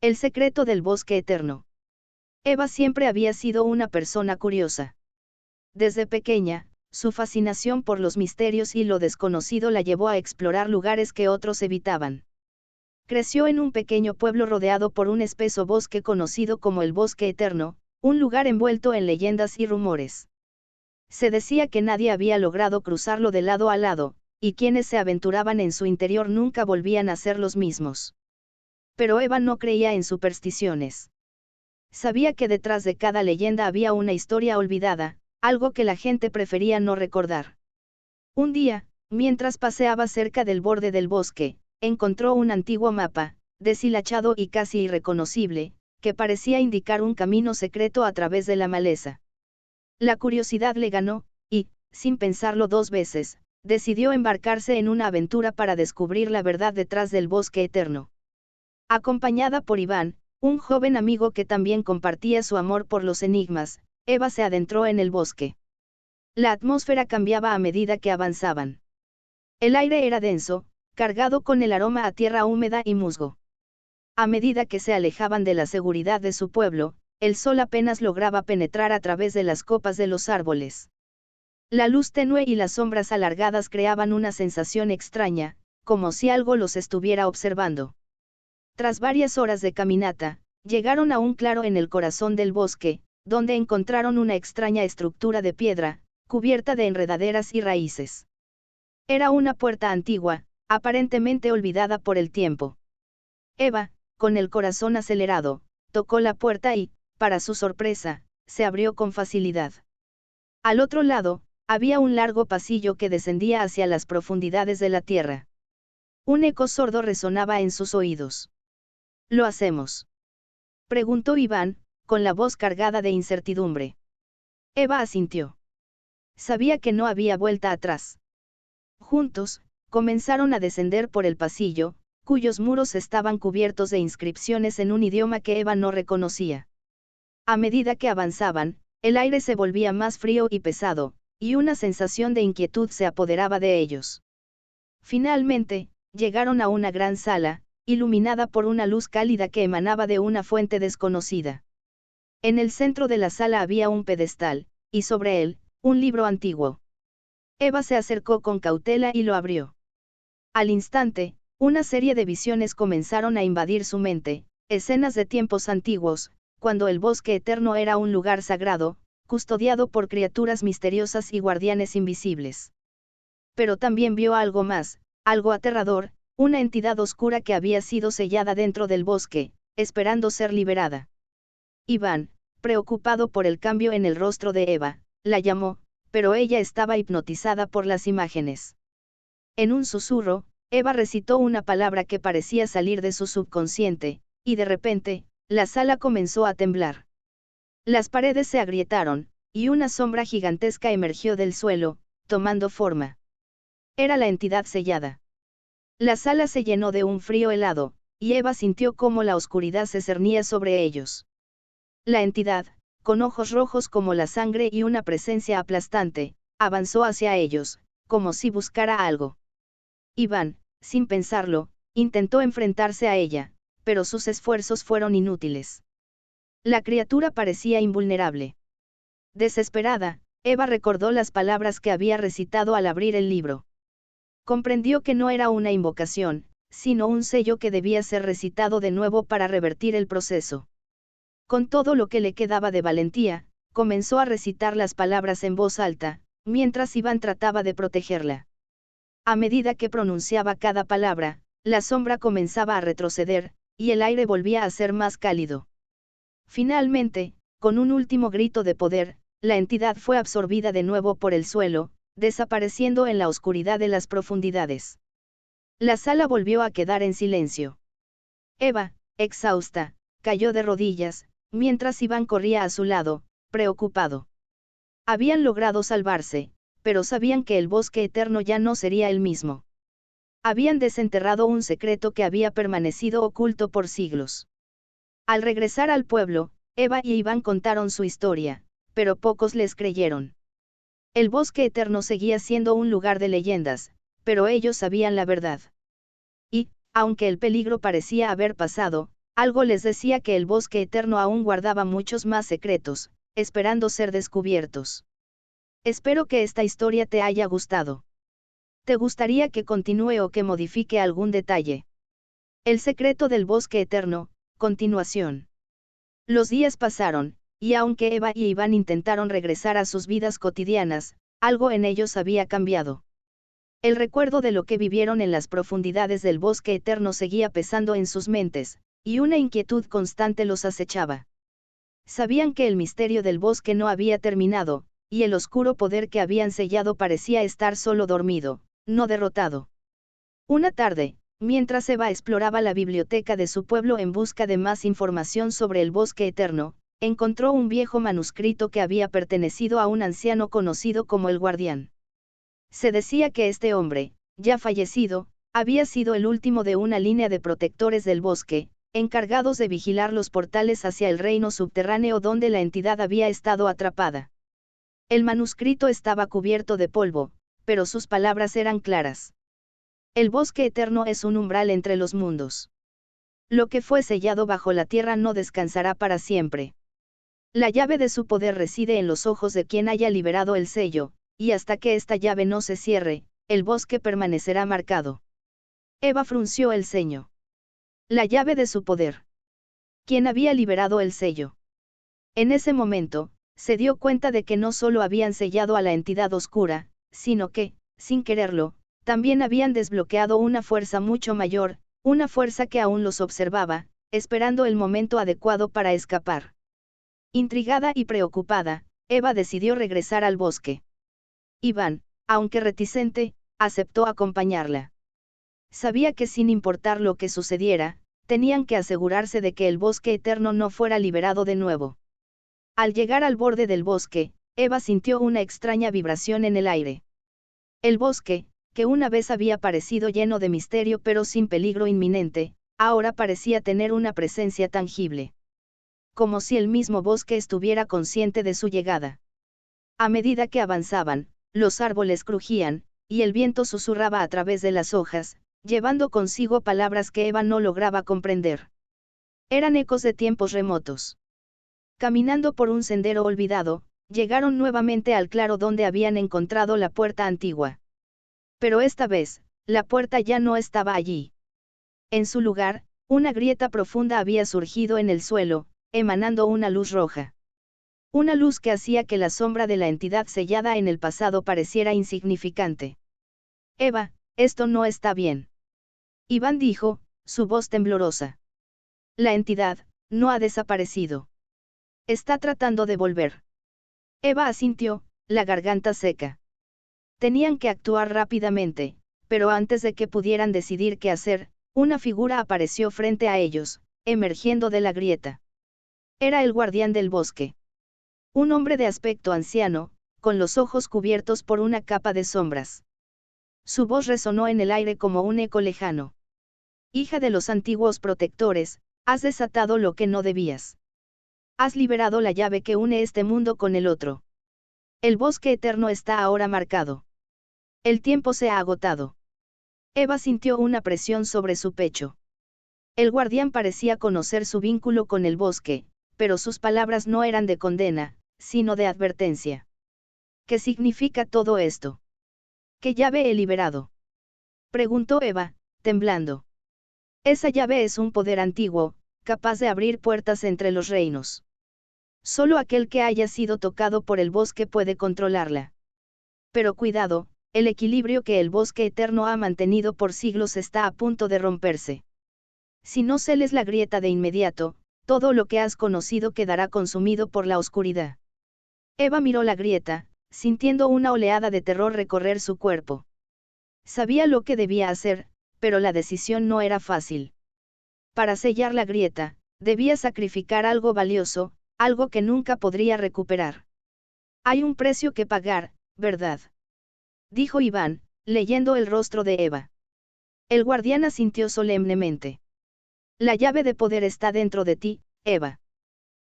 El secreto del bosque eterno. Eva siempre había sido una persona curiosa. Desde pequeña, su fascinación por los misterios y lo desconocido la llevó a explorar lugares que otros evitaban. Creció en un pequeño pueblo rodeado por un espeso bosque conocido como el Bosque Eterno, un lugar envuelto en leyendas y rumores. Se decía que nadie había logrado cruzarlo de lado a lado, y quienes se aventuraban en su interior nunca volvían a ser los mismos. Pero Eva no creía en supersticiones. Sabía que detrás de cada leyenda había una historia olvidada, algo que la gente prefería no recordar. Un día, mientras paseaba cerca del borde del bosque, encontró un antiguo mapa, deshilachado y casi irreconocible, que parecía indicar un camino secreto a través de la maleza. La curiosidad le ganó, y, sin pensarlo dos veces, decidió embarcarse en una aventura para descubrir la verdad detrás del Bosque Eterno. Acompañada por Iván, un joven amigo que también compartía su amor por los enigmas, Eva se adentró en el bosque. La atmósfera cambiaba a medida que avanzaban. El aire era denso, cargado con el aroma a tierra húmeda y musgo. A medida que se alejaban de la seguridad de su pueblo, el sol apenas lograba penetrar a través de las copas de los árboles. La luz tenue y las sombras alargadas creaban una sensación extraña, como si algo los estuviera observando. Tras varias horas de caminata, llegaron a un claro en el corazón del bosque, donde encontraron una extraña estructura de piedra, cubierta de enredaderas y raíces. Era una puerta antigua, aparentemente olvidada por el tiempo. Eva, con el corazón acelerado, tocó la puerta y, para su sorpresa, se abrió con facilidad. Al otro lado, había un largo pasillo que descendía hacia las profundidades de la tierra. Un eco sordo resonaba en sus oídos. ¿Lo hacemos?, preguntó Iván, con la voz cargada de incertidumbre. Eva asintió. Sabía que no había vuelta atrás. Juntos, comenzaron a descender por el pasillo, cuyos muros estaban cubiertos de inscripciones en un idioma que Eva no reconocía. A medida que avanzaban, el aire se volvía más frío y pesado, y una sensación de inquietud se apoderaba de ellos. Finalmente, llegaron a una gran sala, iluminada por una luz cálida que emanaba de una fuente desconocida. En el centro de la sala había un pedestal, y sobre él, un libro antiguo. Eva se acercó con cautela y lo abrió. Al instante, una serie de visiones comenzaron a invadir su mente, escenas de tiempos antiguos, cuando el Bosque Eterno era un lugar sagrado, custodiado por criaturas misteriosas y guardianes invisibles. Pero también vio algo más, algo aterrador, una entidad oscura que había sido sellada dentro del bosque, esperando ser liberada. Iván, preocupado por el cambio en el rostro de Eva, la llamó, pero ella estaba hipnotizada por las imágenes. En un susurro, Eva recitó una palabra que parecía salir de su subconsciente, y de repente, la sala comenzó a temblar. Las paredes se agrietaron, y una sombra gigantesca emergió del suelo, tomando forma. Era la entidad sellada. La sala se llenó de un frío helado, y Eva sintió cómo la oscuridad se cernía sobre ellos. La entidad, con ojos rojos como la sangre y una presencia aplastante, avanzó hacia ellos, como si buscara algo. Iván, sin pensarlo, intentó enfrentarse a ella, pero sus esfuerzos fueron inútiles. La criatura parecía invulnerable. Desesperada, Eva recordó las palabras que había recitado al abrir el libro. Comprendió que no era una invocación, sino un sello que debía ser recitado de nuevo para revertir el proceso. Con todo lo que le quedaba de valentía, comenzó a recitar las palabras en voz alta, mientras Iván trataba de protegerla. A medida que pronunciaba cada palabra, la sombra comenzaba a retroceder, y el aire volvía a ser más cálido. Finalmente, con un último grito de poder, la entidad fue absorbida de nuevo por el suelo, desapareciendo en la oscuridad de las profundidades. La sala volvió a quedar en silencio. Eva, exhausta, cayó de rodillas, mientras Iván corría a su lado, preocupado. Habían logrado salvarse, pero sabían que el Bosque Eterno ya no sería el mismo. Habían desenterrado un secreto que había permanecido oculto por siglos. Al regresar al pueblo, Eva y Iván contaron su historia, pero pocos les creyeron. El Bosque Eterno seguía siendo un lugar de leyendas, pero ellos sabían la verdad. Y, aunque el peligro parecía haber pasado, algo les decía que el bosque eterno aún guardaba muchos más secretos, esperando ser descubiertos. Espero que esta historia te haya gustado. ¿Te gustaría que continúe o que modifique algún detalle? El secreto del bosque eterno, continuación. Los días pasaron, y aunque Eva y Iván intentaron regresar a sus vidas cotidianas, algo en ellos había cambiado. El recuerdo de lo que vivieron en las profundidades del bosque eterno seguía pesando en sus mentes, y una inquietud constante los acechaba. Sabían que el misterio del bosque no había terminado, y el oscuro poder que habían sellado parecía estar solo dormido, no derrotado. Una tarde, mientras Eva exploraba la biblioteca de su pueblo en busca de más información sobre el bosque eterno, encontró un viejo manuscrito que había pertenecido a un anciano conocido como el Guardián. Se decía que este hombre, ya fallecido, había sido el último de una línea de protectores del bosque, encargados de vigilar los portales hacia el reino subterráneo donde la entidad había estado atrapada. El manuscrito estaba cubierto de polvo, pero sus palabras eran claras. El bosque eterno es un umbral entre los mundos. Lo que fue sellado bajo la tierra no descansará para siempre. La llave de su poder reside en los ojos de quien haya liberado el sello, y hasta que esta llave no se cierre, el bosque permanecerá marcado. Eva frunció el ceño. La llave de su poder. ¿Quién había liberado el sello? En ese momento, se dio cuenta de que no solo habían sellado a la entidad oscura, sino que, sin quererlo, también habían desbloqueado una fuerza mucho mayor, una fuerza que aún los observaba, esperando el momento adecuado para escapar. Intrigada y preocupada, Eva decidió regresar al bosque. Iván, aunque reticente, aceptó acompañarla. Sabía que sin importar lo que sucediera, tenían que asegurarse de que el bosque eterno no fuera liberado de nuevo. Al llegar al borde del bosque, Eva sintió una extraña vibración en el aire. El bosque, que una vez había parecido lleno de misterio pero sin peligro inminente, ahora parecía tener una presencia tangible. Como si el mismo bosque estuviera consciente de su llegada. A medida que avanzaban, los árboles crujían, y el viento susurraba a través de las hojas, llevando consigo palabras que Eva no lograba comprender. Eran ecos de tiempos remotos. Caminando por un sendero olvidado, llegaron nuevamente al claro donde habían encontrado la puerta antigua. Pero esta vez, la puerta ya no estaba allí. En su lugar, una grieta profunda había surgido en el suelo, emanando una luz roja. Una luz que hacía que la sombra de la entidad sellada en el pasado pareciera insignificante. Eva, esto no está bien. Iván dijo, su voz temblorosa. La entidad, no ha desaparecido. Está tratando de volver. Eva asintió, la garganta seca. Tenían que actuar rápidamente, pero antes de que pudieran decidir qué hacer, una figura apareció frente a ellos, emergiendo de la grieta. Era el guardián del bosque. Un hombre de aspecto anciano, con los ojos cubiertos por una capa de sombras. Su voz resonó en el aire como un eco lejano. Hija de los antiguos protectores, has desatado lo que no debías. Has liberado la llave que une este mundo con el otro. El bosque eterno está ahora marcado. El tiempo se ha agotado. Eva sintió una presión sobre su pecho. El guardián parecía conocer su vínculo con el bosque, pero sus palabras no eran de condena, sino de advertencia. ¿Qué significa todo esto? ¿Qué llave he liberado? Preguntó Eva, temblando. Esa llave es un poder antiguo, capaz de abrir puertas entre los reinos. Solo aquel que haya sido tocado por el bosque puede controlarla. Pero cuidado, el equilibrio que el bosque eterno ha mantenido por siglos está a punto de romperse. Si no celes la grieta de inmediato, todo lo que has conocido quedará consumido por la oscuridad. Eva miró la grieta, sintiendo una oleada de terror recorrer su cuerpo. Sabía lo que debía hacer, pero la decisión no era fácil. Para sellar la grieta, debía sacrificar algo valioso, algo que nunca podría recuperar. Hay un precio que pagar, ¿verdad? Dijo Iván, leyendo el rostro de Eva. El guardián asintió solemnemente. La llave de poder está dentro de ti, Eva.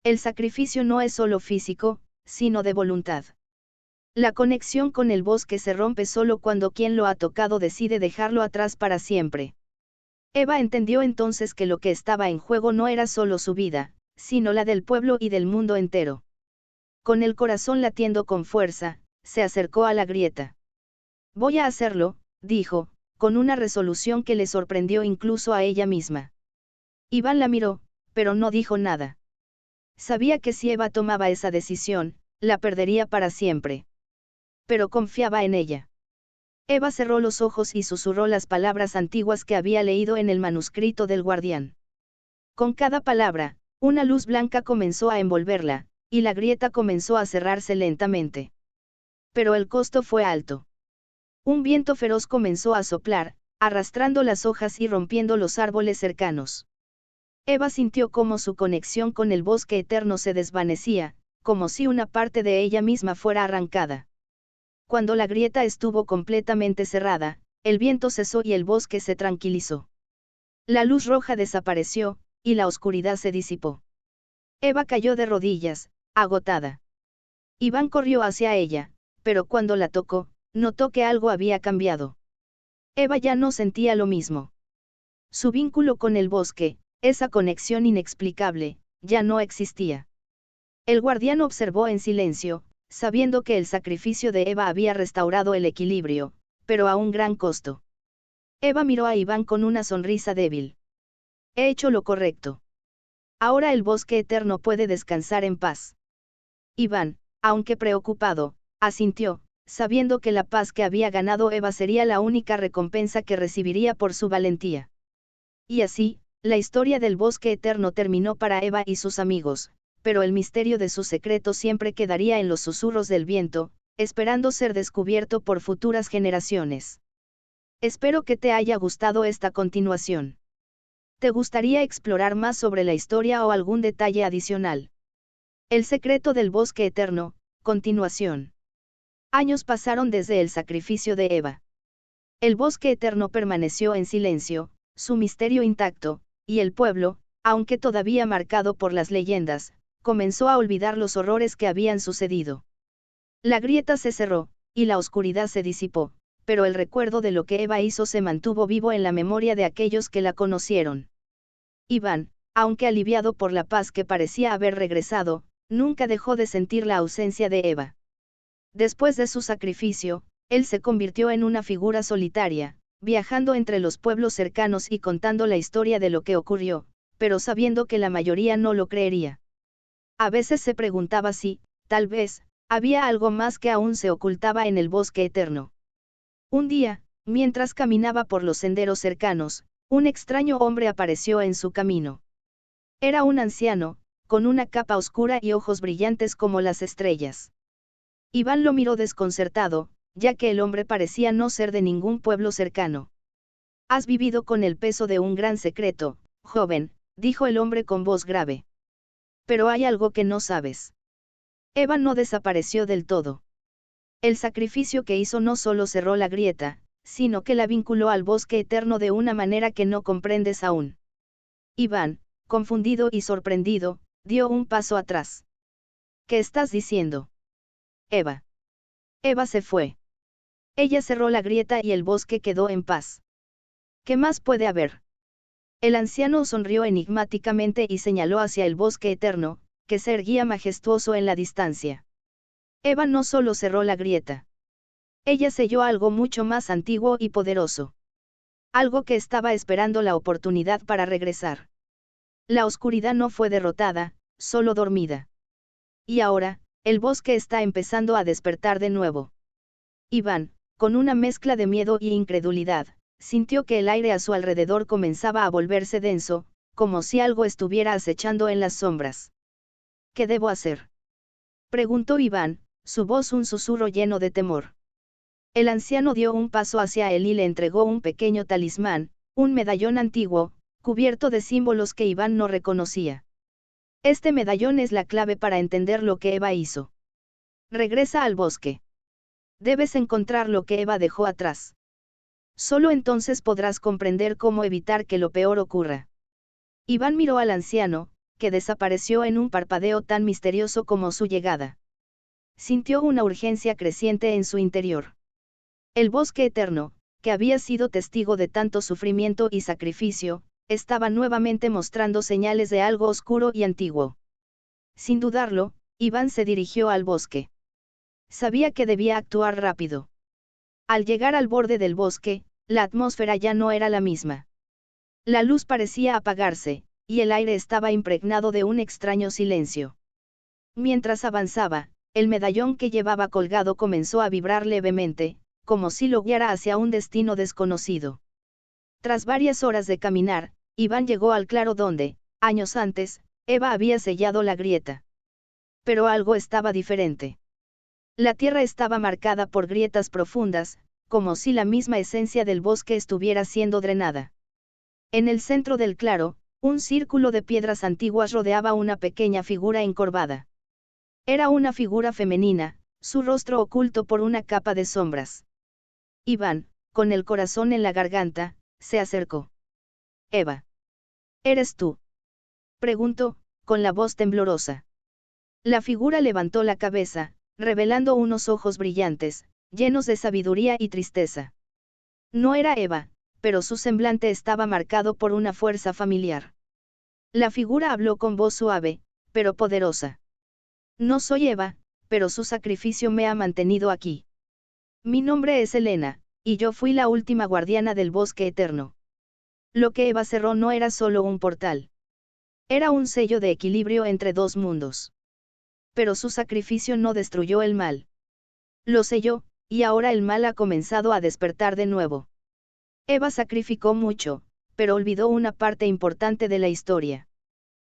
El sacrificio no es solo físico, sino de voluntad. La conexión con el bosque se rompe solo cuando quien lo ha tocado decide dejarlo atrás para siempre. Eva entendió entonces que lo que estaba en juego no era solo su vida, sino la del pueblo y del mundo entero. Con el corazón latiendo con fuerza, se acercó a la grieta. Voy a hacerlo, dijo, con una resolución que le sorprendió incluso a ella misma. Iván la miró, pero no dijo nada. Sabía que si Eva tomaba esa decisión, la perdería para siempre. Pero confiaba en ella. Eva cerró los ojos y susurró las palabras antiguas que había leído en el manuscrito del guardián. Con cada palabra, una luz blanca comenzó a envolverla, y la grieta comenzó a cerrarse lentamente. Pero el costo fue alto. Un viento feroz comenzó a soplar, arrastrando las hojas y rompiendo los árboles cercanos. Eva sintió cómo su conexión con el bosque eterno se desvanecía, como si una parte de ella misma fuera arrancada. Cuando la grieta estuvo completamente cerrada, el viento cesó y el bosque se tranquilizó. La luz roja desapareció, y la oscuridad se disipó. Eva cayó de rodillas, agotada. Iván corrió hacia ella, pero cuando la tocó, notó que algo había cambiado. Eva ya no sentía lo mismo. Su vínculo con el bosque, esa conexión inexplicable, ya no existía. El guardián observó en silencio, sabiendo que el sacrificio de Eva había restaurado el equilibrio, pero a un gran costo. Eva miró a Iván con una sonrisa débil. He hecho lo correcto. Ahora el bosque eterno puede descansar en paz. Iván, aunque preocupado, asintió, sabiendo que la paz que había ganado Eva sería la única recompensa que recibiría por su valentía. Y así, la historia del bosque eterno terminó para Eva y sus amigos, pero el misterio de su secreto siempre quedaría en los susurros del viento, esperando ser descubierto por futuras generaciones. Espero que te haya gustado esta continuación. ¿Te gustaría explorar más sobre la historia o algún detalle adicional? El secreto del bosque eterno, continuación. Años pasaron desde el sacrificio de Eva. El bosque eterno permaneció en silencio, su misterio intacto, y el pueblo, aunque todavía marcado por las leyendas, comenzó a olvidar los horrores que habían sucedido. La grieta se cerró, y la oscuridad se disipó, pero el recuerdo de lo que Eva hizo se mantuvo vivo en la memoria de aquellos que la conocieron. Iván, aunque aliviado por la paz que parecía haber regresado, nunca dejó de sentir la ausencia de Eva. Después de su sacrificio, él se convirtió en una figura solitaria, viajando entre los pueblos cercanos y contando la historia de lo que ocurrió, pero sabiendo que la mayoría no lo creería. A veces se preguntaba si, tal vez, había algo más que aún se ocultaba en el bosque eterno. Un día, mientras caminaba por los senderos cercanos, un extraño hombre apareció en su camino. Era un anciano, con una capa oscura y ojos brillantes como las estrellas. Iván lo miró desconcertado, ya que el hombre parecía no ser de ningún pueblo cercano. Has vivido con el peso de un gran secreto, joven, dijo el hombre con voz grave. Pero hay algo que no sabes. Eva no desapareció del todo. El sacrificio que hizo no solo cerró la grieta, sino que la vinculó al bosque eterno de una manera que no comprendes aún. Iván, confundido y sorprendido, dio un paso atrás. ¿Qué estás diciendo? Eva. Eva se fue. Ella cerró la grieta y el bosque quedó en paz. ¿Qué más puede haber? El anciano sonrió enigmáticamente y señaló hacia el bosque eterno, que se erguía majestuoso en la distancia. Eva no solo cerró la grieta. Ella selló algo mucho más antiguo y poderoso. Algo que estaba esperando la oportunidad para regresar. La oscuridad no fue derrotada, solo dormida. Y ahora, el bosque está empezando a despertar de nuevo. Iván, con una mezcla de miedo y incredulidad, sintió que el aire a su alrededor comenzaba a volverse denso, como si algo estuviera acechando en las sombras. ¿Qué debo hacer? Preguntó Iván, su voz un susurro lleno de temor. El anciano dio un paso hacia él y le entregó un pequeño talismán, un medallón antiguo, cubierto de símbolos que Iván no reconocía. Este medallón es la clave para entender lo que Eva hizo. Regresa al bosque. Debes encontrar lo que Eva dejó atrás. Solo entonces podrás comprender cómo evitar que lo peor ocurra. Iván miró al anciano, que desapareció en un parpadeo tan misterioso como su llegada. Sintió una urgencia creciente en su interior. El bosque eterno, que había sido testigo de tanto sufrimiento y sacrificio, estaba nuevamente mostrando señales de algo oscuro y antiguo. Sin dudarlo, Iván se dirigió al bosque. Sabía que debía actuar rápido. Al llegar al borde del bosque, la atmósfera ya no era la misma. La luz parecía apagarse, y el aire estaba impregnado de un extraño silencio. Mientras avanzaba, el medallón que llevaba colgado comenzó a vibrar levemente, como si lo guiara hacia un destino desconocido. Tras varias horas de caminar, Iván llegó al claro donde, años antes, Eva había sellado la grieta. Pero algo estaba diferente. La tierra estaba marcada por grietas profundas, como si la misma esencia del bosque estuviera siendo drenada. En el centro del claro, un círculo de piedras antiguas rodeaba una pequeña figura encorvada. Era una figura femenina, su rostro oculto por una capa de sombras. Iván, con el corazón en la garganta, se acercó. «Eva. ¿Eres tú?», preguntó, con la voz temblorosa. La figura levantó la cabeza, revelando unos ojos brillantes, llenos de sabiduría y tristeza. No era Eva, pero su semblante estaba marcado por una fuerza familiar. La figura habló con voz suave, pero poderosa. «No soy Eva, pero su sacrificio me ha mantenido aquí. Mi nombre es Elena, y yo fui la última guardiana del bosque eterno». Lo que Eva cerró no era solo un portal. Era un sello de equilibrio entre dos mundos. Pero su sacrificio no destruyó el mal. Lo selló, y ahora el mal ha comenzado a despertar de nuevo. Eva sacrificó mucho, pero olvidó una parte importante de la historia.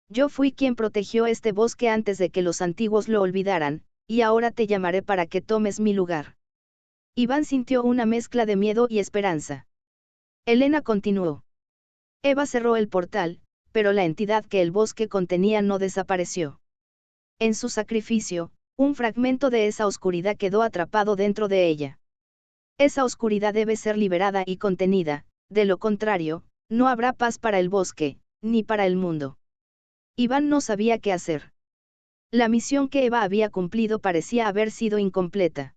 Yo fui quien protegió este bosque antes de que los antiguos lo olvidaran, y ahora te llamaré para que tomes mi lugar. Iván sintió una mezcla de miedo y esperanza. Elena continuó. Eva cerró el portal, pero la entidad que el bosque contenía no desapareció. En su sacrificio, un fragmento de esa oscuridad quedó atrapado dentro de ella. Esa oscuridad debe ser liberada y contenida, de lo contrario, no habrá paz para el bosque, ni para el mundo. Iván no sabía qué hacer. La misión que Eva había cumplido parecía haber sido incompleta.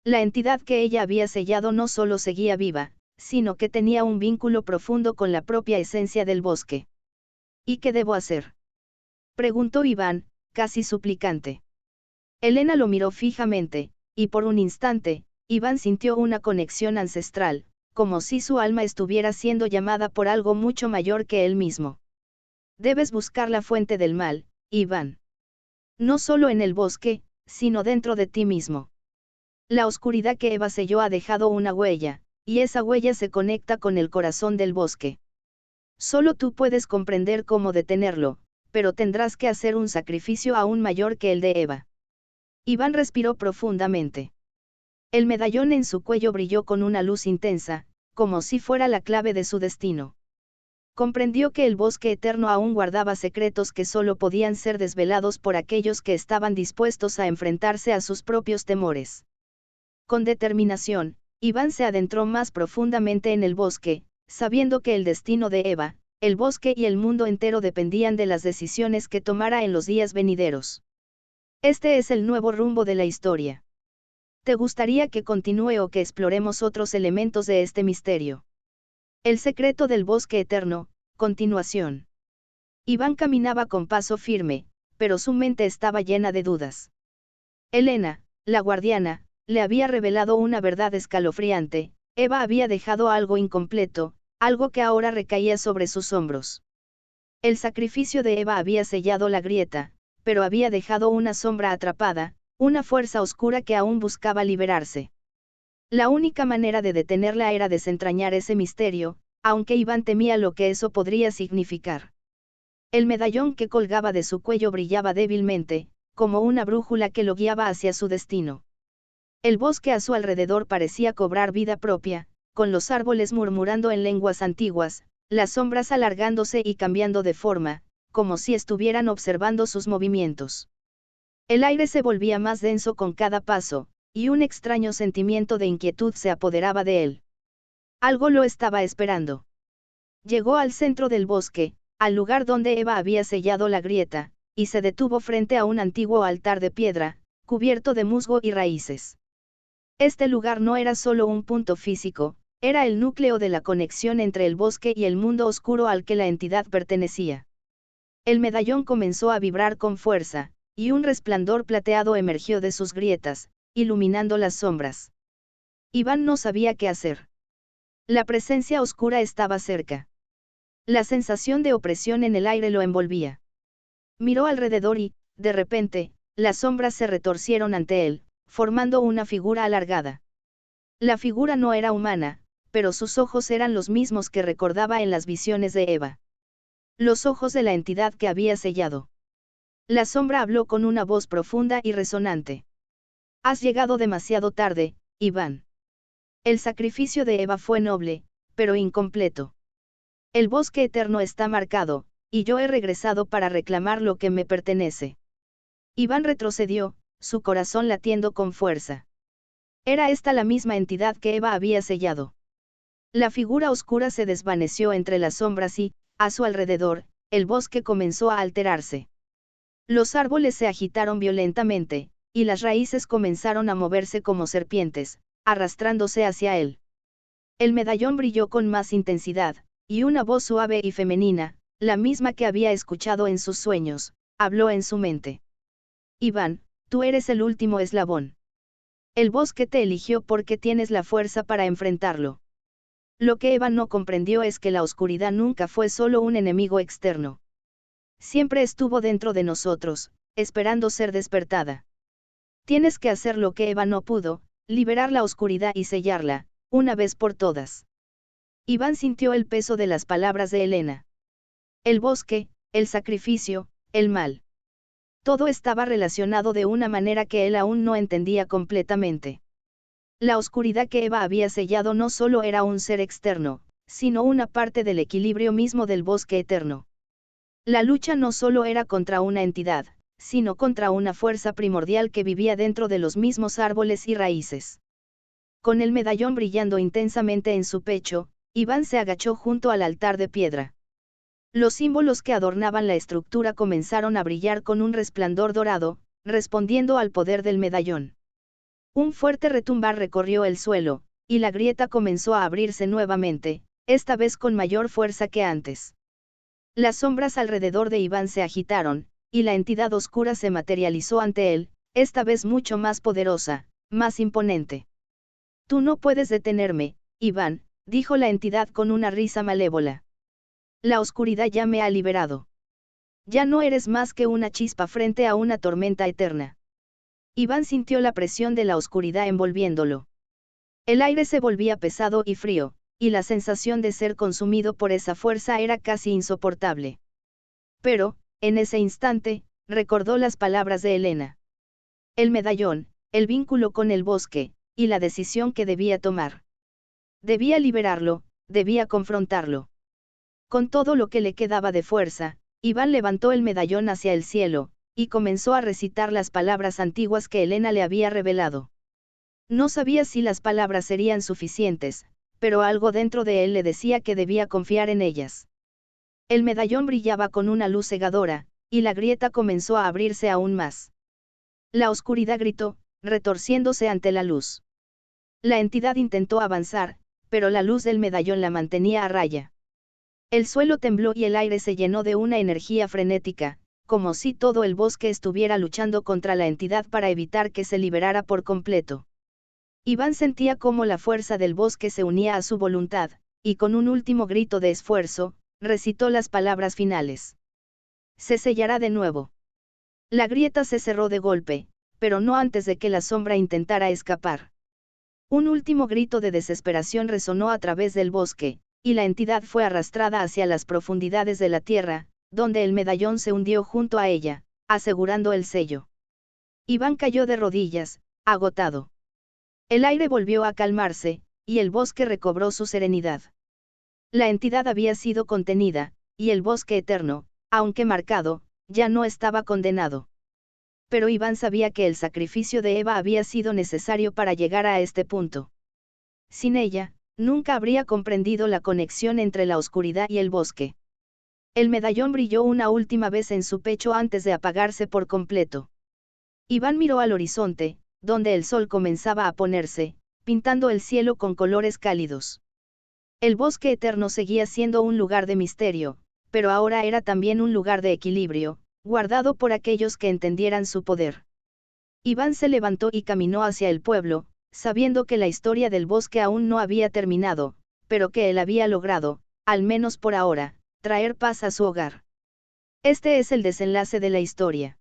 La entidad que ella había sellado no solo seguía viva, sino que tenía un vínculo profundo con la propia esencia del bosque. ¿Y qué debo hacer?, preguntó Iván, casi suplicante. Elena lo miró fijamente, y por un instante, Iván sintió una conexión ancestral, como si su alma estuviera siendo llamada por algo mucho mayor que él mismo. Debes buscar la fuente del mal, Iván. No solo en el bosque, sino dentro de ti mismo. La oscuridad que Eva selló ha dejado una huella, y esa huella se conecta con el corazón del bosque. Solo tú puedes comprender cómo detenerlo, pero tendrás que hacer un sacrificio aún mayor que el de Eva. Iván respiró profundamente. El medallón en su cuello brilló con una luz intensa, como si fuera la clave de su destino. Comprendió que el bosque eterno aún guardaba secretos que solo podían ser desvelados por aquellos que estaban dispuestos a enfrentarse a sus propios temores. Con determinación, Iván se adentró más profundamente en el bosque, sabiendo que el destino de Eva, el bosque y el mundo entero dependían de las decisiones que tomara en los días venideros. Este es el nuevo rumbo de la historia. ¿Te gustaría que continúe o que exploremos otros elementos de este misterio? El secreto del bosque eterno, continuación. Iván caminaba con paso firme, pero su mente estaba llena de dudas. Elena, la guardiana, le había revelado una verdad escalofriante: Eva había dejado algo incompleto, algo que ahora recaía sobre sus hombros. El sacrificio de Eva había sellado la grieta, pero había dejado una sombra atrapada, una fuerza oscura que aún buscaba liberarse. La única manera de detenerla era desentrañar ese misterio, aunque Iván temía lo que eso podría significar. El medallón que colgaba de su cuello brillaba débilmente, como una brújula que lo guiaba hacia su destino. El bosque a su alrededor parecía cobrar vida propia, con los árboles murmurando en lenguas antiguas, las sombras alargándose y cambiando de forma, como si estuvieran observando sus movimientos. El aire se volvía más denso con cada paso, y un extraño sentimiento de inquietud se apoderaba de él. Algo lo estaba esperando. Llegó al centro del bosque, al lugar donde Eva había sellado la grieta, y se detuvo frente a un antiguo altar de piedra, cubierto de musgo y raíces. Este lugar no era solo un punto físico, Era el núcleo de la conexión entre el bosque y el mundo oscuro al que la entidad pertenecía. El medallón comenzó a vibrar con fuerza, y un resplandor plateado emergió de sus grietas, iluminando las sombras. Iván no sabía qué hacer. La presencia oscura estaba cerca. La sensación de opresión en el aire lo envolvía. Miró alrededor y, de repente, las sombras se retorcieron ante él, formando una figura alargada. La figura no era humana, pero sus ojos eran los mismos que recordaba en las visiones de Eva. Los ojos de la entidad que había sellado. La sombra habló con una voz profunda y resonante. Has llegado demasiado tarde, Iván. El sacrificio de Eva fue noble, pero incompleto. El bosque eterno está marcado, y yo he regresado para reclamar lo que me pertenece. Iván retrocedió, su corazón latiendo con fuerza. Era esta la misma entidad que Eva había sellado. La figura oscura se desvaneció entre las sombras y, a su alrededor, el bosque comenzó a alterarse. Los árboles se agitaron violentamente, y las raíces comenzaron a moverse como serpientes, arrastrándose hacia él. El medallón brilló con más intensidad, y una voz suave y femenina, la misma que había escuchado en sus sueños, habló en su mente. Iván, tú eres el último eslabón. El bosque te eligió porque tienes la fuerza para enfrentarlo. Lo que Eva no comprendió es que la oscuridad nunca fue solo un enemigo externo. Siempre estuvo dentro de nosotros, esperando ser despertada. Tienes que hacer lo que Eva no pudo, liberar la oscuridad y sellarla, una vez por todas. Iván sintió el peso de las palabras de Elena. El bosque, el sacrificio, el mal. Todo estaba relacionado de una manera que él aún no entendía completamente. La oscuridad que Eva había sellado no solo era un ser externo, sino una parte del equilibrio mismo del bosque eterno. La lucha no solo era contra una entidad, sino contra una fuerza primordial que vivía dentro de los mismos árboles y raíces. Con el medallón brillando intensamente en su pecho, Iván se agachó junto al altar de piedra. Los símbolos que adornaban la estructura comenzaron a brillar con un resplandor dorado, respondiendo al poder del medallón. Un fuerte retumbar recorrió el suelo, y la grieta comenzó a abrirse nuevamente, esta vez con mayor fuerza que antes. Las sombras alrededor de Iván se agitaron, y la entidad oscura se materializó ante él, esta vez mucho más poderosa, más imponente. Tú no puedes detenerme, Iván, dijo la entidad con una risa malévola. La oscuridad ya me ha liberado. Ya no eres más que una chispa frente a una tormenta eterna. Iván sintió la presión de la oscuridad envolviéndolo. El aire se volvía pesado y frío, y la sensación de ser consumido por esa fuerza era casi insoportable. Pero, en ese instante, recordó las palabras de Elena. El medallón, el vínculo con el bosque, y la decisión que debía tomar. Debía liberarlo, debía confrontarlo. Con todo lo que le quedaba de fuerza, Iván levantó el medallón hacia el cielo, y comenzó a recitar las palabras antiguas que Elena le había revelado. No sabía si las palabras serían suficientes, pero algo dentro de él le decía que debía confiar en ellas. El medallón brillaba con una luz cegadora, y la grieta comenzó a abrirse aún más. La oscuridad gritó, retorciéndose ante la luz. La entidad intentó avanzar, pero la luz del medallón la mantenía a raya. El suelo tembló y el aire se llenó de una energía frenética, como si todo el bosque estuviera luchando contra la entidad para evitar que se liberara por completo. Iván sentía cómo la fuerza del bosque se unía a su voluntad, y con un último grito de esfuerzo, recitó las palabras finales. Se sellará de nuevo. La grieta se cerró de golpe, pero no antes de que la sombra intentara escapar. Un último grito de desesperación resonó a través del bosque, y la entidad fue arrastrada hacia las profundidades de la tierra, donde el medallón se hundió junto a ella, asegurando el sello. Iván cayó de rodillas, agotado. El aire volvió a calmarse, y el bosque recobró su serenidad. La entidad había sido contenida, y el bosque eterno, aunque marcado, ya no estaba condenado. Pero Iván sabía que el sacrificio de Eva había sido necesario para llegar a este punto. Sin ella, nunca habría comprendido la conexión entre la oscuridad y el bosque. El medallón brilló una última vez en su pecho antes de apagarse por completo. Iván miró al horizonte, donde el sol comenzaba a ponerse, pintando el cielo con colores cálidos. El bosque eterno seguía siendo un lugar de misterio, pero ahora era también un lugar de equilibrio, guardado por aquellos que entendieran su poder. Iván se levantó y caminó hacia el pueblo, sabiendo que la historia del bosque aún no había terminado, pero que él había logrado, al menos por ahora, traer paz a su hogar. Este es el desenlace de la historia.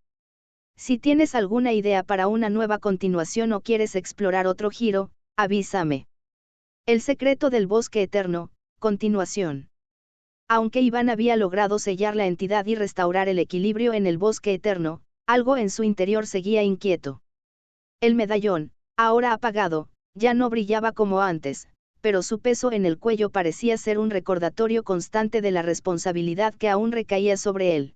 Si tienes alguna idea para una nueva continuación o quieres explorar otro giro, avísame. El secreto del bosque eterno, continuación. Aunque Iván había logrado sellar la entidad y restaurar el equilibrio en el bosque eterno, algo en su interior seguía inquieto. El medallón, ahora apagado, ya no brillaba como antes, pero su peso en el cuello parecía ser un recordatorio constante de la responsabilidad que aún recaía sobre él.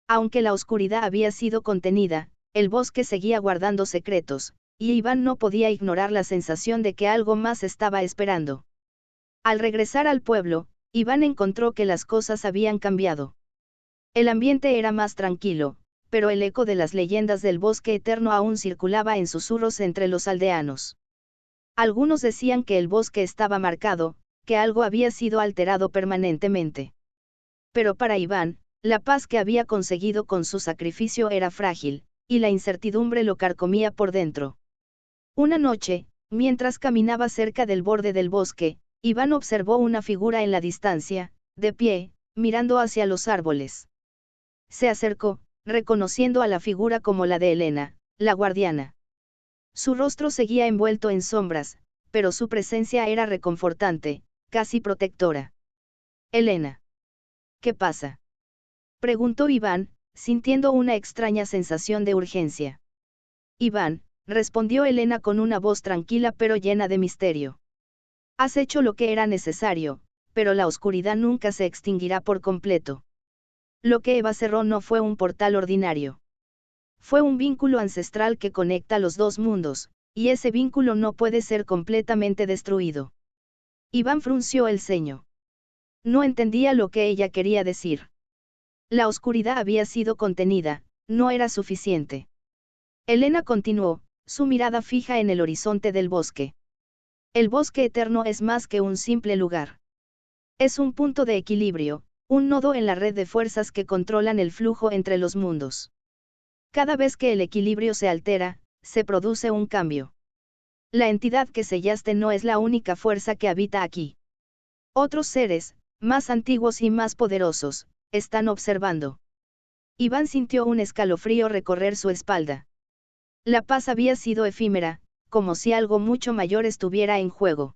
Aunque la oscuridad había sido contenida, el bosque seguía guardando secretos, y Iván no podía ignorar la sensación de que algo más estaba esperando. Al regresar al pueblo, Iván encontró que las cosas habían cambiado. El ambiente era más tranquilo, pero el eco de las leyendas del bosque eterno aún circulaba en susurros entre los aldeanos. Algunos decían que el bosque estaba marcado, que algo había sido alterado permanentemente. Pero para Iván, la paz que había conseguido con su sacrificio era frágil, y la incertidumbre lo carcomía por dentro. Una noche, mientras caminaba cerca del borde del bosque, Iván observó una figura en la distancia, de pie, mirando hacia los árboles. Se acercó, reconociendo a la figura como la de Elena, la guardiana. Su rostro seguía envuelto en sombras, pero su presencia era reconfortante, casi protectora. Elena. ¿Qué pasa? Preguntó Iván, sintiendo una extraña sensación de urgencia. Iván, respondió Elena con una voz tranquila pero llena de misterio. Has hecho lo que era necesario, pero la oscuridad nunca se extinguirá por completo. Lo que Eva cerró no fue un portal ordinario. Fue un vínculo ancestral que conecta los dos mundos, y ese vínculo no puede ser completamente destruido. Iván frunció el ceño. No entendía lo que ella quería decir. La oscuridad había sido contenida, no era suficiente. Elena continuó, su mirada fija en el horizonte del bosque. El bosque eterno es más que un simple lugar. Es un punto de equilibrio, un nodo en la red de fuerzas que controlan el flujo entre los mundos. Cada vez que el equilibrio se altera, se produce un cambio. La entidad que sellaste no es la única fuerza que habita aquí. Otros seres, más antiguos y más poderosos, están observando. Iván sintió un escalofrío recorrer su espalda. La paz había sido efímera, como si algo mucho mayor estuviera en juego.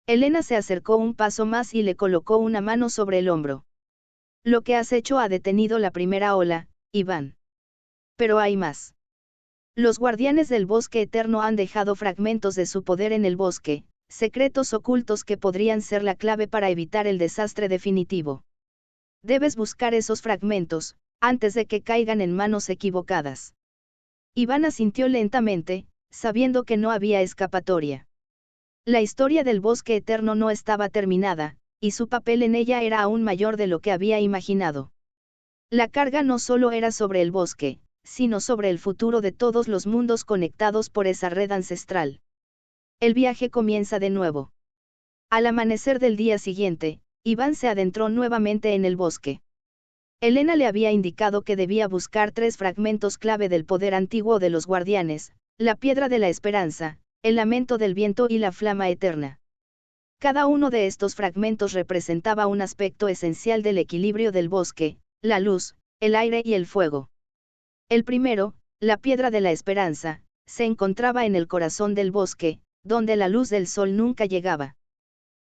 Elena se acercó un paso más y le colocó una mano sobre el hombro. Lo que has hecho ha detenido la primera ola, Iván. Pero hay más. Los guardianes del bosque eterno han dejado fragmentos de su poder en el bosque, secretos ocultos que podrían ser la clave para evitar el desastre definitivo. Debes buscar esos fragmentos, antes de que caigan en manos equivocadas. Iván asintió lentamente, sabiendo que no había escapatoria. La historia del bosque eterno no estaba terminada, y su papel en ella era aún mayor de lo que había imaginado. La carga no solo era sobre el bosque, sino sobre el futuro de todos los mundos conectados por esa red ancestral. El viaje comienza de nuevo. Al amanecer del día siguiente, Iván se adentró nuevamente en el bosque. Elena le había indicado que debía buscar 3 fragmentos clave del poder antiguo de los guardianes, la piedra de la esperanza, el lamento del viento y la flama eterna. Cada uno de estos fragmentos representaba un aspecto esencial del equilibrio del bosque, la luz, el aire y el fuego. El primero, la piedra de la esperanza, se encontraba en el corazón del bosque, donde la luz del sol nunca llegaba.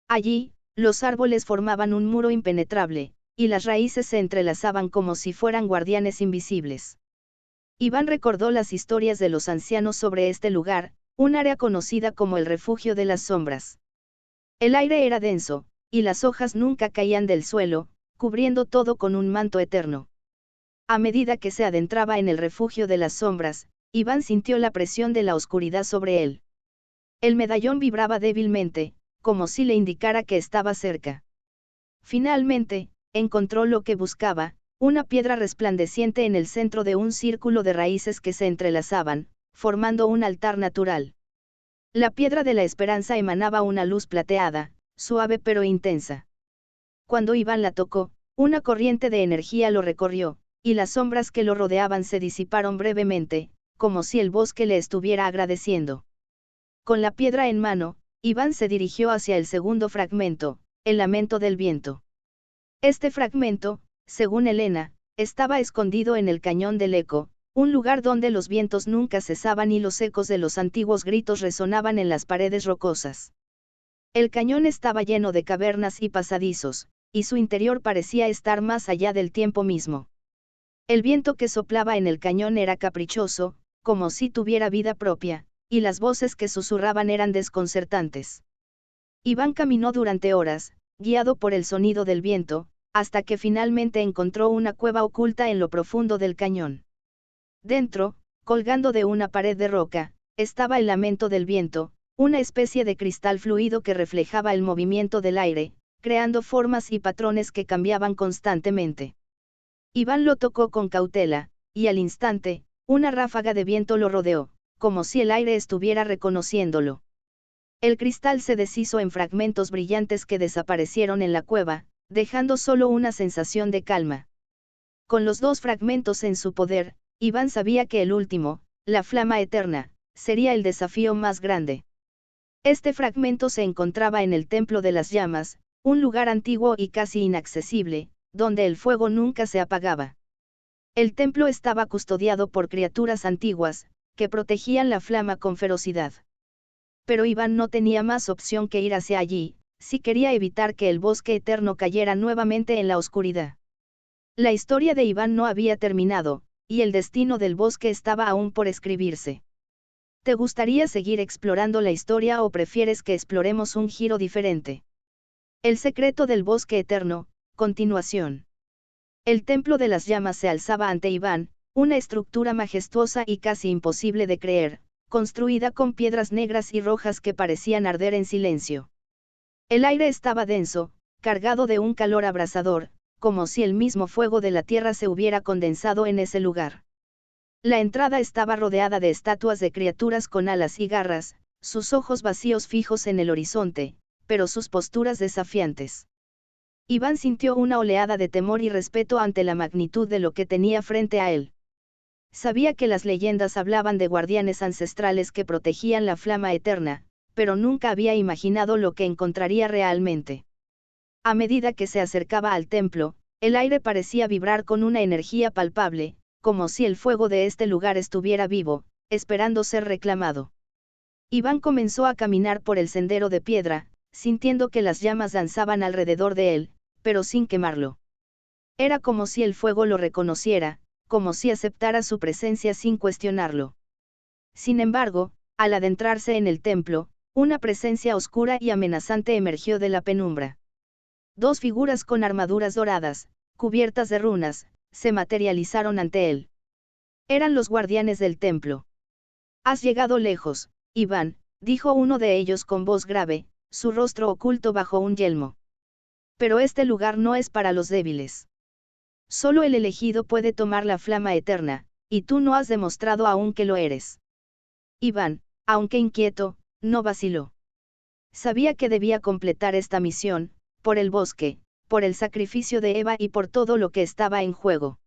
Allí, los árboles formaban un muro impenetrable, y las raíces se entrelazaban como si fueran guardianes invisibles. Iván recordó las historias de los ancianos sobre este lugar, un área conocida como el refugio de las sombras. El aire era denso, y las hojas nunca caían del suelo, cubriendo todo con un manto eterno. A medida que se adentraba en el refugio de las sombras, Iván sintió la presión de la oscuridad sobre él. El medallón vibraba débilmente, como si le indicara que estaba cerca. Finalmente, encontró lo que buscaba, una piedra resplandeciente en el centro de un círculo de raíces que se entrelazaban, formando un altar natural. La piedra de la esperanza emanaba una luz plateada, suave pero intensa. Cuando Iván la tocó, una corriente de energía lo recorrió, y las sombras que lo rodeaban se disiparon brevemente, como si el bosque le estuviera agradeciendo. Con la piedra en mano, Iván se dirigió hacia el segundo fragmento, el lamento del viento. Este fragmento, según Elena, estaba escondido en el cañón del eco, un lugar donde los vientos nunca cesaban y los ecos de los antiguos gritos resonaban en las paredes rocosas. El cañón estaba lleno de cavernas y pasadizos, y su interior parecía estar más allá del tiempo mismo. El viento que soplaba en el cañón era caprichoso, como si tuviera vida propia, y las voces que susurraban eran desconcertantes. Iván caminó durante horas, guiado por el sonido del viento, hasta que finalmente encontró una cueva oculta en lo profundo del cañón. Dentro, colgando de una pared de roca, estaba el lamento del viento, una especie de cristal fluido que reflejaba el movimiento del aire, creando formas y patrones que cambiaban constantemente. Iván lo tocó con cautela, y al instante, una ráfaga de viento lo rodeó, como si el aire estuviera reconociéndolo. El cristal se deshizo en fragmentos brillantes que desaparecieron en la cueva, dejando solo una sensación de calma. Con los dos fragmentos en su poder, Iván sabía que el último, la flama eterna, sería el desafío más grande. Este fragmento se encontraba en el Templo de las Llamas, un lugar antiguo y casi inaccesible, donde el fuego nunca se apagaba. El templo estaba custodiado por criaturas antiguas, que protegían la flama con ferocidad. Pero Iván no tenía más opción que ir hacia allí, si quería evitar que el bosque eterno cayera nuevamente en la oscuridad. La historia de Iván no había terminado, y el destino del bosque estaba aún por escribirse. ¿Te gustaría seguir explorando la historia o prefieres que exploremos un giro diferente? El secreto del bosque eterno, continuación. El Templo de las Llamas se alzaba ante Iván, una estructura majestuosa y casi imposible de creer, construida con piedras negras y rojas que parecían arder en silencio. El aire estaba denso, cargado de un calor abrasador, como si el mismo fuego de la tierra se hubiera condensado en ese lugar. La entrada estaba rodeada de estatuas de criaturas con alas y garras, sus ojos vacíos fijos en el horizonte, pero sus posturas desafiantes. Iván sintió una oleada de temor y respeto ante la magnitud de lo que tenía frente a él. Sabía que las leyendas hablaban de guardianes ancestrales que protegían la flama eterna, pero nunca había imaginado lo que encontraría realmente. A medida que se acercaba al templo, el aire parecía vibrar con una energía palpable, como si el fuego de este lugar estuviera vivo, esperando ser reclamado. Iván comenzó a caminar por el sendero de piedra, sintiendo que las llamas danzaban alrededor de él, pero sin quemarlo. Era como si el fuego lo reconociera, como si aceptara su presencia sin cuestionarlo. Sin embargo, al adentrarse en el templo, una presencia oscura y amenazante emergió de la penumbra. Dos figuras con armaduras doradas, cubiertas de runas, se materializaron ante él. Eran los guardianes del templo. «Has llegado lejos, Iván», dijo uno de ellos con voz grave, su rostro oculto bajo un yelmo. «Pero este lugar no es para los débiles. Solo el elegido puede tomar la flama eterna, y tú no has demostrado aún que lo eres». Iván, aunque inquieto, no vaciló. Sabía que debía completar esta misión, por el bosque, por el sacrificio de Eva y por todo lo que estaba en juego.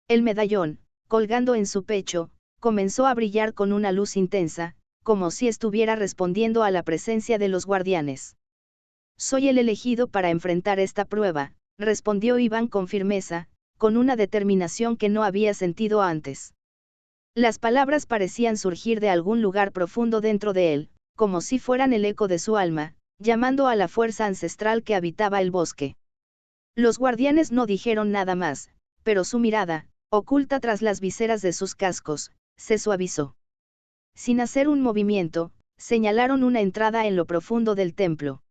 El medallón, colgando en su pecho, comenzó a brillar con una luz intensa, como si estuviera respondiendo a la presencia de los guardianes. «Soy el elegido para enfrentar esta prueba», respondió Iván con firmeza, con una determinación que no había sentido antes. Las palabras parecían surgir de algún lugar profundo dentro de él, como si fueran el eco de su alma, llamando a la fuerza ancestral que habitaba el bosque. Los guardianes no dijeron nada más, pero su mirada, oculta tras las viseras de sus cascos, se suavizó. Sin hacer un movimiento, señalaron una entrada en lo profundo del templo.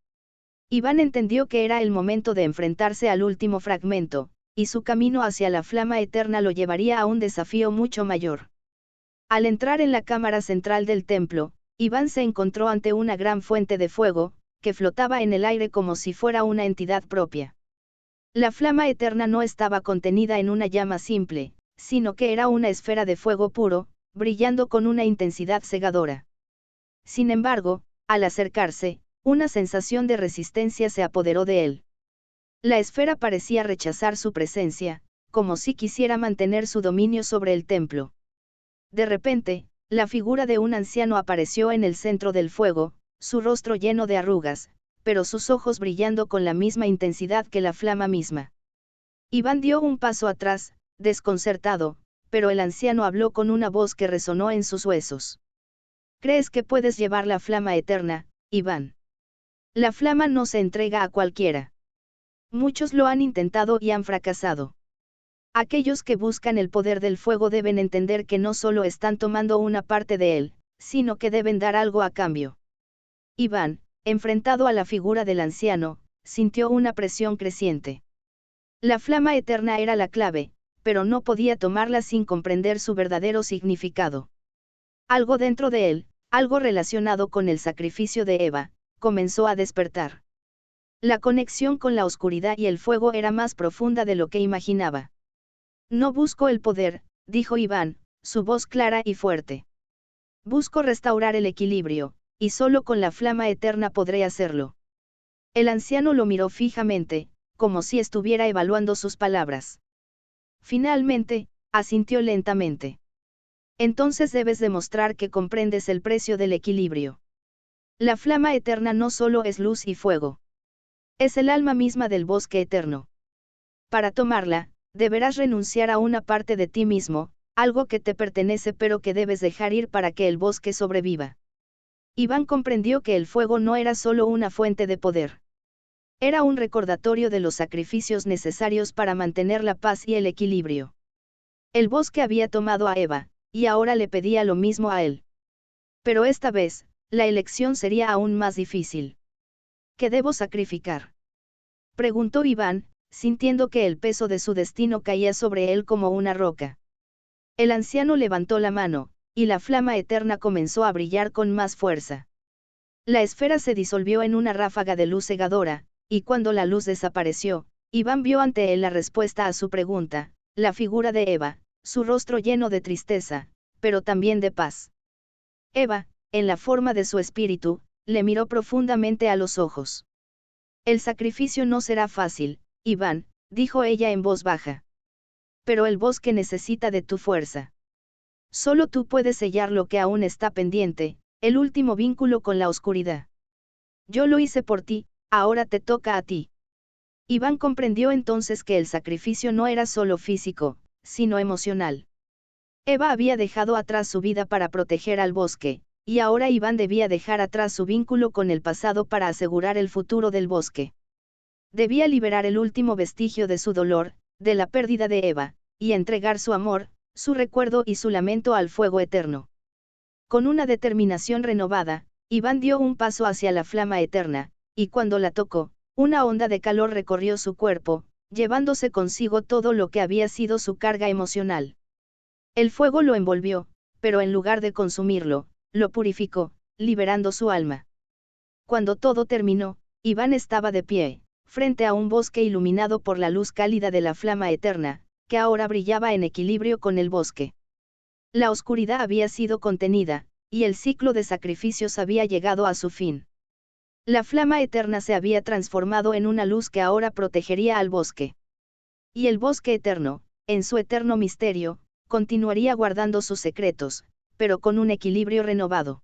Iván entendió que era el momento de enfrentarse al último fragmento, y su camino hacia la flama eterna lo llevaría a un desafío mucho mayor. Al entrar en la cámara central del templo, Iván se encontró ante una gran fuente de fuego, que flotaba en el aire como si fuera una entidad propia. La flama eterna no estaba contenida en una llama simple, sino que era una esfera de fuego puro, brillando con una intensidad cegadora. Sin embargo, al acercarse, Una sensación de resistencia se apoderó de él. La esfera parecía rechazar su presencia, como si quisiera mantener su dominio sobre el templo. De repente, la figura de un anciano apareció en el centro del fuego, su rostro lleno de arrugas, pero sus ojos brillando con la misma intensidad que la flama misma. Iván dio un paso atrás, desconcertado, pero el anciano habló con una voz que resonó en sus huesos. ¿Crees que puedes llevar la flama eterna, Iván? La flama no se entrega a cualquiera. Muchos lo han intentado y han fracasado. Aquellos que buscan el poder del fuego deben entender que no solo están tomando una parte de él, sino que deben dar algo a cambio. Iván, enfrentado a la figura del anciano, sintió una presión creciente. La flama eterna era la clave, pero no podía tomarla sin comprender su verdadero significado. Algo dentro de él, algo relacionado con el sacrificio de Eva, comenzó a despertar. La conexión con la oscuridad y el fuego era más profunda de lo que imaginaba. No busco el poder, dijo Iván, su voz clara y fuerte. Busco restaurar el equilibrio, y solo con la flama eterna podré hacerlo. El anciano lo miró fijamente, como si estuviera evaluando sus palabras. Finalmente, asintió lentamente. Entonces debes demostrar que comprendes el precio del equilibrio. La flama eterna no solo es luz y fuego. Es el alma misma del bosque eterno. Para tomarla, deberás renunciar a una parte de ti mismo, algo que te pertenece pero que debes dejar ir para que el bosque sobreviva. Iván comprendió que el fuego no era solo una fuente de poder. Era un recordatorio de los sacrificios necesarios para mantener la paz y el equilibrio. El bosque había tomado a Eva, y ahora le pedía lo mismo a él. Pero esta vez, la elección sería aún más difícil. ¿Qué debo sacrificar?, preguntó Iván, sintiendo que el peso de su destino caía sobre él como una roca. El anciano levantó la mano, y la flama eterna comenzó a brillar con más fuerza. La esfera se disolvió en una ráfaga de luz cegadora, y cuando la luz desapareció, Iván vio ante él la respuesta a su pregunta, la figura de Eva, su rostro lleno de tristeza, pero también de paz. Eva, en la forma de su espíritu, le miró profundamente a los ojos. El sacrificio no será fácil, Iván, dijo ella en voz baja. Pero el bosque necesita de tu fuerza. Solo tú puedes sellar lo que aún está pendiente, el último vínculo con la oscuridad. Yo lo hice por ti, ahora te toca a ti. Iván comprendió entonces que el sacrificio no era solo físico, sino emocional. Eva había dejado atrás su vida para proteger al bosque, y ahora Iván debía dejar atrás su vínculo con el pasado para asegurar el futuro del bosque. Debía liberar el último vestigio de su dolor, de la pérdida de Eva, y entregar su amor, su recuerdo y su lamento al fuego eterno. Con una determinación renovada, Iván dio un paso hacia la flama eterna, y cuando la tocó, una onda de calor recorrió su cuerpo, llevándose consigo todo lo que había sido su carga emocional. El fuego lo envolvió, pero en lugar de consumirlo, lo purificó, liberando su alma. Cuando todo terminó, Iván estaba de pie, frente a un bosque iluminado por la luz cálida de la flama eterna, que ahora brillaba en equilibrio con el bosque. La oscuridad había sido contenida, y el ciclo de sacrificios había llegado a su fin. La flama eterna se había transformado en una luz que ahora protegería al bosque. Y el bosque eterno, en su eterno misterio, continuaría guardando sus secretos, pero con un equilibrio renovado.